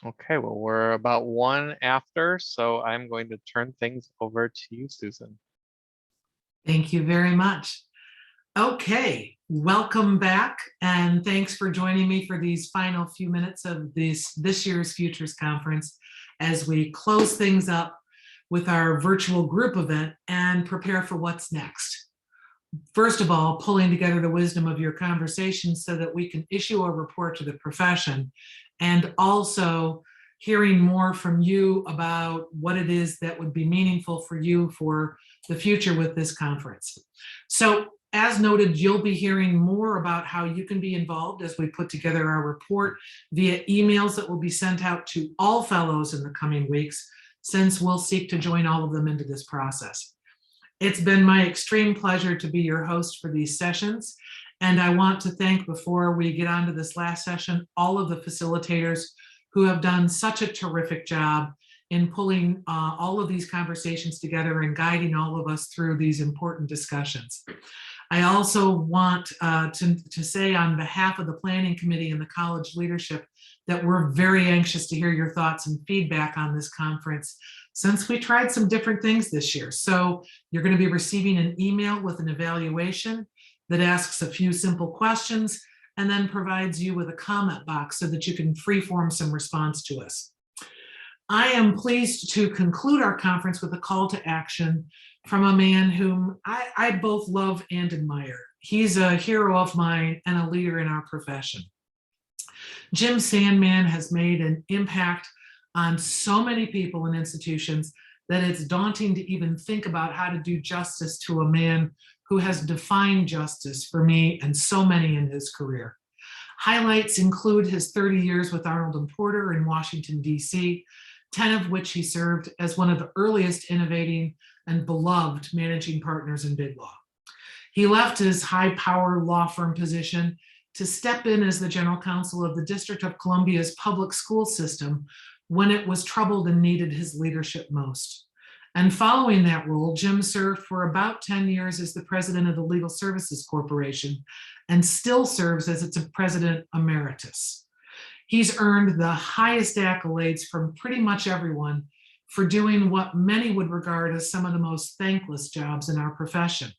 Okay, well, we're about one after, so I'm going to turn things over to you, Susan. Thank you very much. Okay, welcome back, and thanks for joining me for these final few minutes of this year's Futures Conference as we close things up with our virtual group event and prepare for what's next. First of all, pulling together the wisdom of your conversations so that we can issue a report to the profession, and also hearing more from you about what it is that would be meaningful for you for the future with this conference. So, as noted, you'll be hearing more about how you can be involved as we put together our report via emails that will be sent out to all fellows in the coming weeks, since we'll seek to join all of them into this process. It's been my extreme pleasure to be your host for these sessions. And I want to thank, before we get on to this last session, all of the facilitators who have done such a terrific job in pulling all of these conversations together and guiding all of us through these important discussions. I also want to say on behalf of the Planning Committee and the college leadership that we're very anxious to hear your thoughts and feedback on this conference, since we tried some different things this year. So you're going to be receiving an email with an evaluation that asks a few simple questions and then provides you with a comment box so that you can freeform some response to us. I am pleased to conclude our conference with a call to action from a man whom I both love and admire. He's a hero of mine and a leader in our profession. Jim Sandman has made an impact on so many people and institutions that it's daunting to even think about how to do justice to a man who has defined justice for me and so many in his career. Highlights include his 30 years with Arnold and Porter in Washington, D.C., 10 of which he served as one of the earliest innovating and beloved managing partners in big law. He left his high-power law firm position to step in as the general counsel of the District of Columbia's public school system when it was troubled and needed his leadership most. And following that role, Jim served for about 10 years as the president of the Legal Services Corporation and still serves as its president emeritus. He's earned the highest accolades from pretty much everyone for doing what many would regard as some of the most thankless jobs in our profession.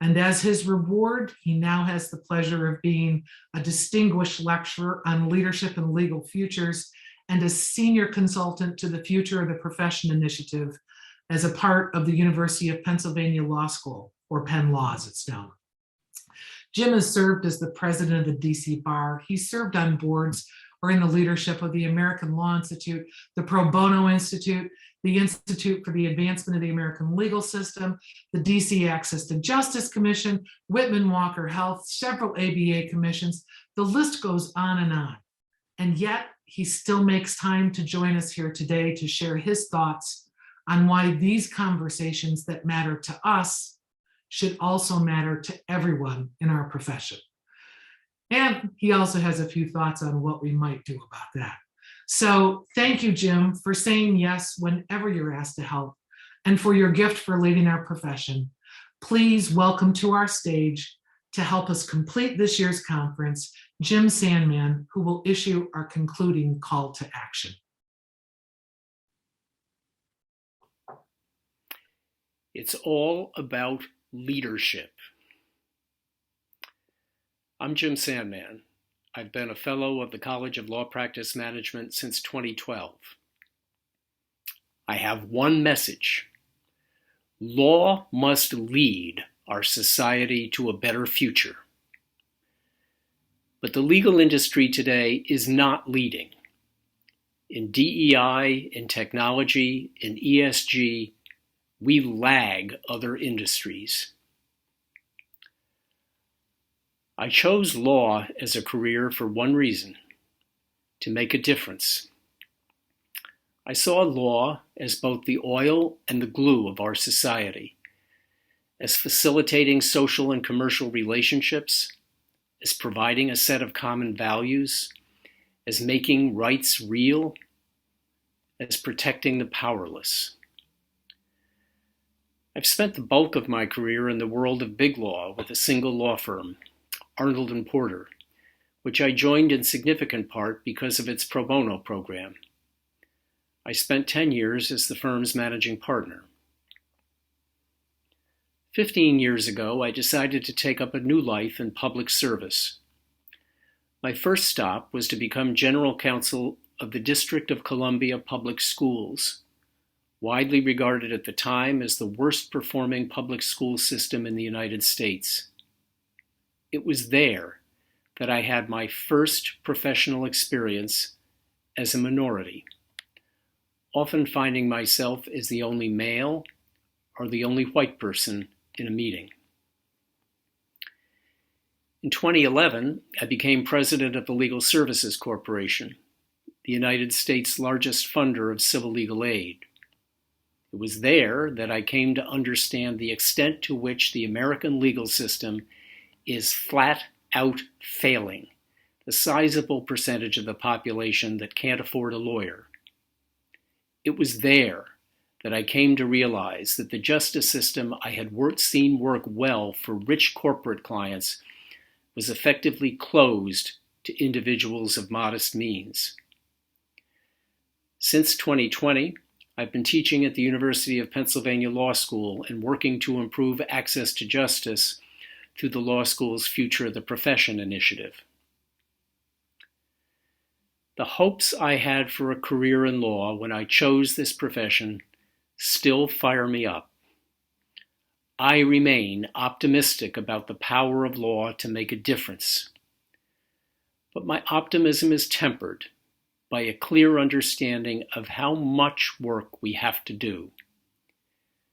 And as his reward, he now has the pleasure of being a distinguished lecturer on leadership and legal futures and a senior consultant to the Future of the Profession Initiative as a part of the University of Pennsylvania Law School, or Penn Law as it's known. Jim has served as the president of the DC Bar. He served on boards or in the leadership of the American Law Institute, the Pro Bono Institute, the Institute for the Advancement of the American Legal System, the DC Access to Justice Commission, Whitman Walker Health, several ABA commissions. The list goes on and on. And yet he still makes time to join us here today to share his thoughts on why these conversations that matter to us should also matter to everyone in our profession. And he also has a few thoughts on what we might do about that. So thank you, Jim, for saying yes whenever you're asked to help and for your gift for leading our profession. Please welcome to our stage to help us complete this year's conference, Jim Sandman, who will issue our concluding call to action. It's all about leadership. I'm Jim Sandman. I've been a fellow of the College of Law Practice Management since 2012. I have one message. Law must lead our society to a better future. But the legal industry today is not leading. In DEI, in technology, in ESG, we lag other industries. I chose law as a career for one reason: to make a difference. I saw law as both the oil and the glue of our society, as facilitating social and commercial relationships, as providing a set of common values, as making rights real, as protecting the powerless. I've spent the bulk of my career in the world of big law with a single law firm, Arnold and Porter, which I joined in significant part because of its pro bono program, I spent 10 years as the firm's managing partner. 15 years ago, I decided to take up a new life in public service. My first stop was to become General Counsel of the District of Columbia Public Schools, widely regarded at the time as the worst performing public school system in the United States. It was there that I had my first professional experience as a minority, often finding myself as the only male or the only white person in a meeting. In 2011, I became president of the Legal Services Corporation, the United States' largest funder of civil legal aid. It was there that I came to understand the extent to which the American legal system is flat out failing the sizable percentage of the population that can't afford a lawyer. It was there that I came to realize that the justice system I had seen work well for rich corporate clients was effectively closed to individuals of modest means. Since 2020, I've been teaching at the University of Pennsylvania Law School and working to improve access to justice through the law school's Future of the Profession initiative. The hopes I had for a career in law when I chose this profession still fire me up. I remain optimistic about the power of law to make a difference. But my optimism is tempered by a clear understanding of how much work we have to do.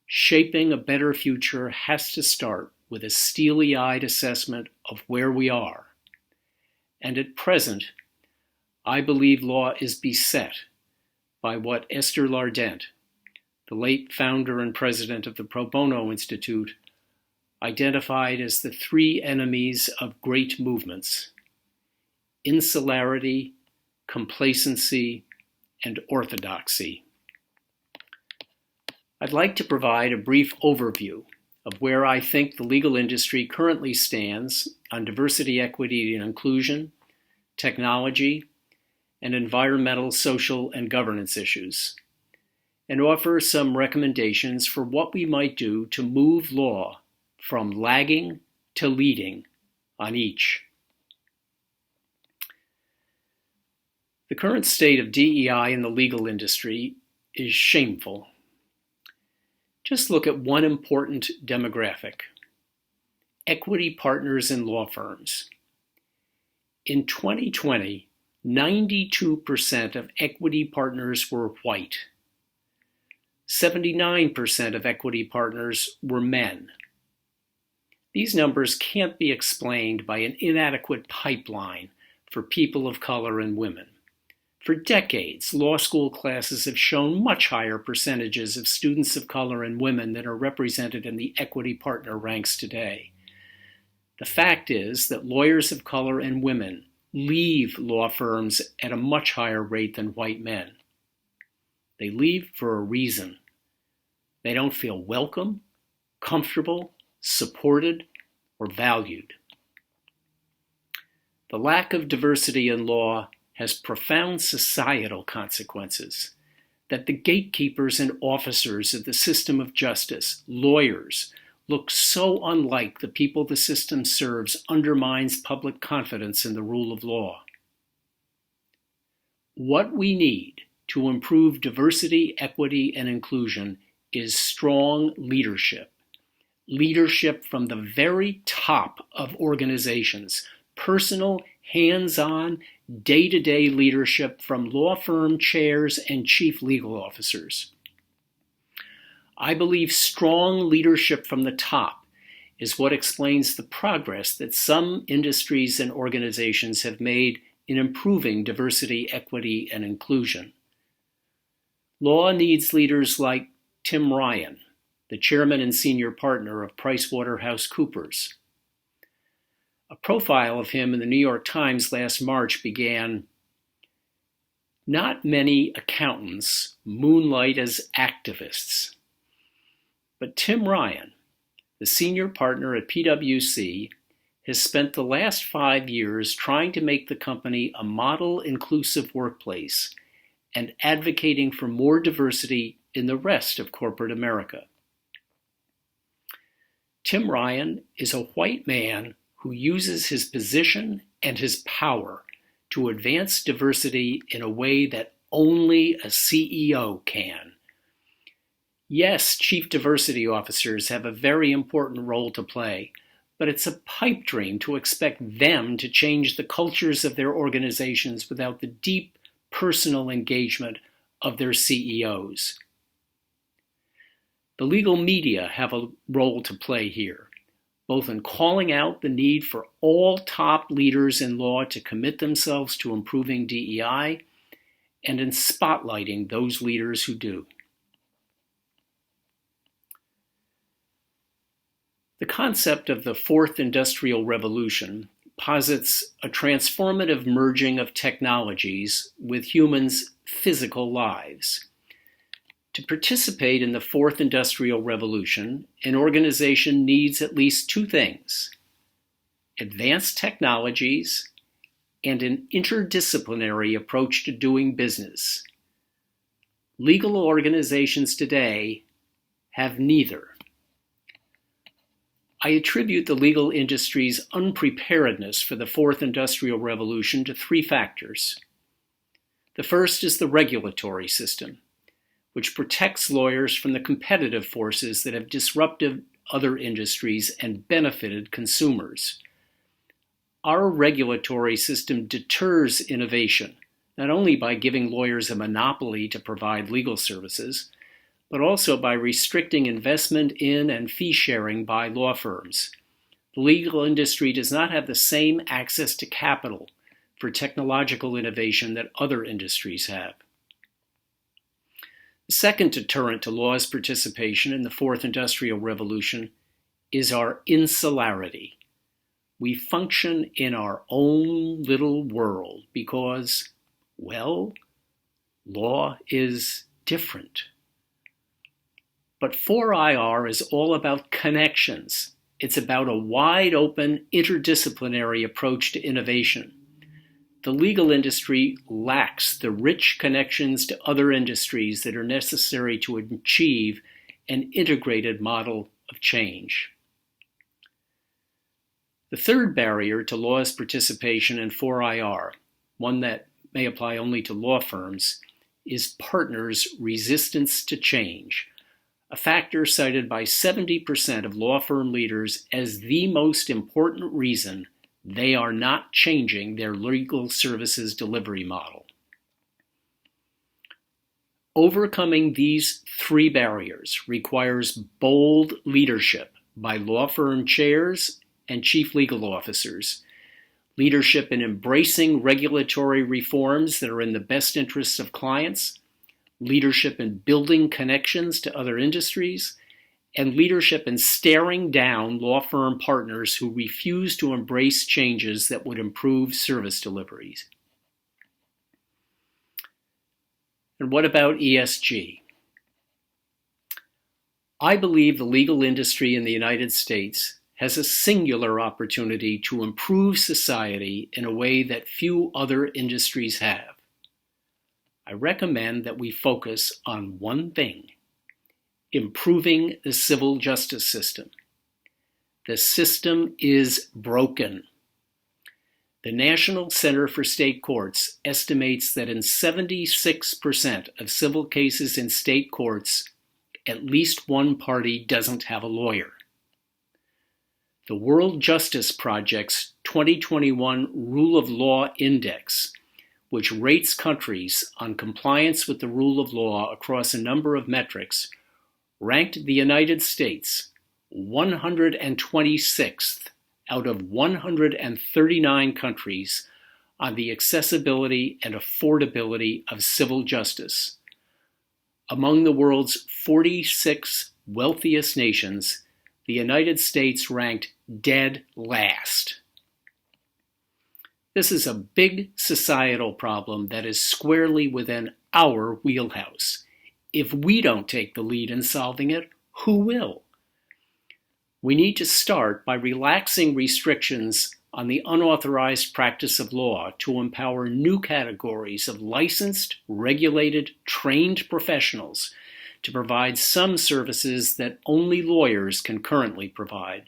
Shaping a better future has to start with a steely-eyed assessment of where we are. And at present, I believe law is beset by what Esther Lardent, the late founder and president of the Pro Bono Institute, identified as the three enemies of great movements: insularity, complacency, and orthodoxy. I'd like to provide a brief overview of where I think the legal industry currently stands on diversity, equity, and inclusion, technology, and environmental, social, and governance issues, and offer some recommendations for what we might do to move law from lagging to leading on each. The current state of DEI in the legal industry is shameful. Just look at one important demographic: equity partners in law firms. In 2020, 92% of equity partners were white. 79% of equity partners were men. These numbers can't be explained by an inadequate pipeline for people of color and women. For decades, law school classes have shown much higher percentages of students of color and women than are represented in the equity partner ranks today. The fact is that lawyers of color and women leave law firms at a much higher rate than white men. They leave for a reason. They don't feel welcome, comfortable, supported, or valued. The lack of diversity in law has profound societal consequences that the gatekeepers and officers of the system of justice, lawyers, look so unlike the people the system serves undermines public confidence in the rule of law. What we need to improve diversity, equity, and inclusion is strong leadership. Leadership from the very top of organizations, personal, hands-on, day-to-day leadership from law firm chairs and chief legal officers. I believe strong leadership from the top is what explains the progress that some industries and organizations have made in improving diversity, equity, and inclusion. Law needs leaders like Tim Ryan, the chairman and senior partner of PricewaterhouseCoopers. A profile of him in the New York Times last March began, "Not many accountants moonlight as activists." But Tim Ryan, the senior partner at PwC, has spent the last 5 years trying to make the company a model inclusive workplace and advocating for more diversity in the rest of corporate America. Tim Ryan is a white man who uses his position and his power to advance diversity in a way that only a CEO can. Yes, chief diversity officers have a very important role to play, but it's a pipe dream to expect them to change the cultures of their organizations without the deep personal engagement of their CEOs. The legal media have a role to play here, both in calling out the need for all top leaders in law to commit themselves to improving DEI and in spotlighting those leaders who do. The concept of the Fourth Industrial Revolution posits a transformative merging of technologies with humans' physical lives. To participate in the Fourth Industrial Revolution, an organization needs at least two things: advanced technologies and an interdisciplinary approach to doing business. Legal organizations today have neither. I attribute the legal industry's unpreparedness for the Fourth Industrial Revolution to three factors. The first is the regulatory system, which protects lawyers from the competitive forces that have disrupted other industries and benefited consumers. Our regulatory system deters innovation, not only by giving lawyers a monopoly to provide legal services, but also by restricting investment in and fee sharing by law firms. The legal industry does not have the same access to capital for technological innovation that other industries have. The second deterrent to law's participation in the Fourth Industrial Revolution is our insularity. We function in our own little world because, well, law is different. But 4IR is all about connections. It's about a wide open, interdisciplinary approach to innovation. The legal industry lacks the rich connections to other industries that are necessary to achieve an integrated model of change. The third barrier to law's participation in 4IR, one that may apply only to law firms, is partners' resistance to change, a factor cited by 70% of law firm leaders as the most important reason they are not changing their legal services delivery model. Overcoming these three barriers requires bold leadership by law firm chairs and chief legal officers, leadership in embracing regulatory reforms that are in the best interests of clients, leadership in building connections to other industries, and leadership in staring down law firm partners who refuse to embrace changes that would improve service deliveries. And what about ESG? I believe the legal industry in the United States has a singular opportunity to improve society in a way that few other industries have. I recommend that we focus on one thing: improving the civil justice system. The system is broken. The National Center for State Courts estimates that in 76% of civil cases in state courts, at least one party doesn't have a lawyer. The World Justice Project's 2021 Rule of Law Index, which rates countries on compliance with the rule of law across a number of metrics, ranked the United States 126th out of 139 countries on the accessibility and affordability of civil justice. Among the world's 46 wealthiest nations, the United States ranked dead last. This is a big societal problem that is squarely within our wheelhouse. If we don't take the lead in solving it, who will? We need to start by relaxing restrictions on the unauthorized practice of law to empower new categories of licensed, regulated, trained professionals to provide some services that only lawyers can currently provide,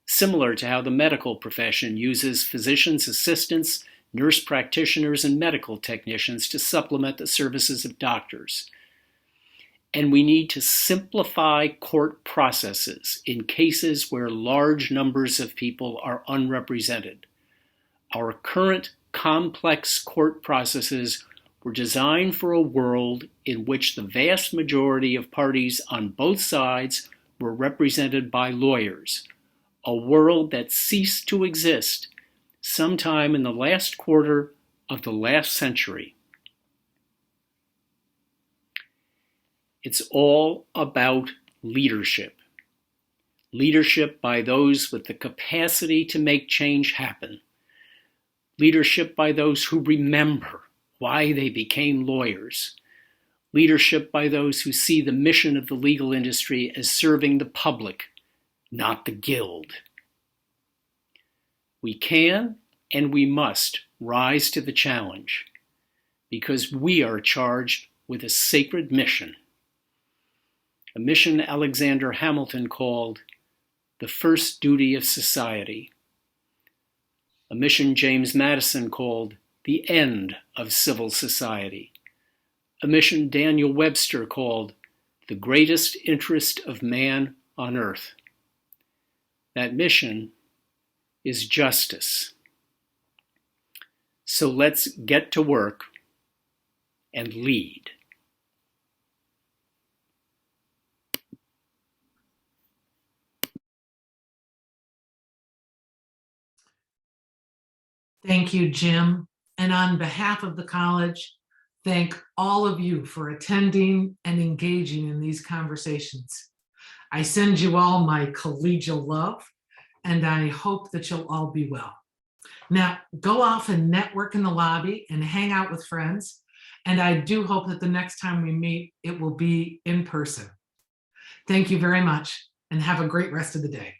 similar to how the medical profession uses physicians' assistants, nurse practitioners, and medical technicians to supplement the services of doctors. And we need to simplify court processes in cases where large numbers of people are unrepresented. Our current complex court processes were designed for a world in which the vast majority of parties on both sides were represented by lawyers, a world that ceased to exist sometime in the last quarter of the last century. It's all about leadership. Leadership by those with the capacity to make change happen. Leadership by those who remember why they became lawyers. Leadership by those who see the mission of the legal industry as serving the public, not the guild. We can and we must rise to the challenge because we are charged with a sacred mission. A mission Alexander Hamilton called the first duty of society. A mission James Madison called the end of civil society. A mission Daniel Webster called the greatest interest of man on earth. That mission is justice. So let's get to work and lead. Thank you, Jim. And on behalf of the college, thank all of you for attending and engaging in these conversations. I send you all my collegial love, and I hope that you'll all be well. Now, go off and network in the lobby and hang out with friends. And I do hope that the next time we meet, it will be in person. Thank you very much, and have a great rest of the day.